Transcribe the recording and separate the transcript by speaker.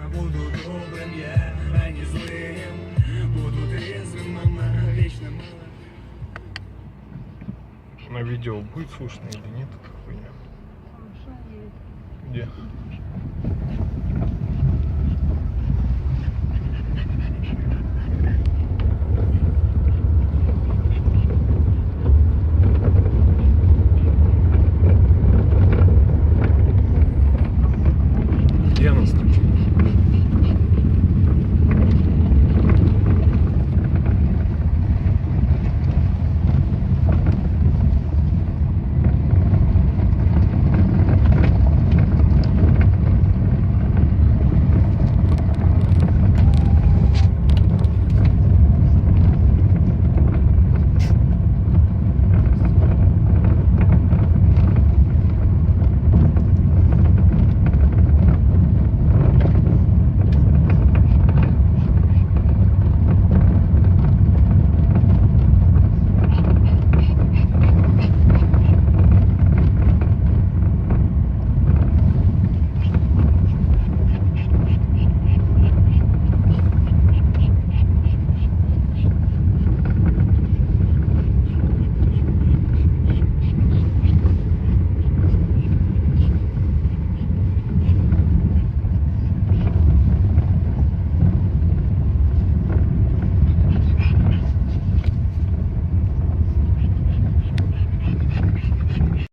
Speaker 1: буду добрым я, а не злым. Буду трезвым, она вечно мила.
Speaker 2: На видео будет слышно или нет? Хуйня.
Speaker 3: Хорошо, есть.
Speaker 2: Где?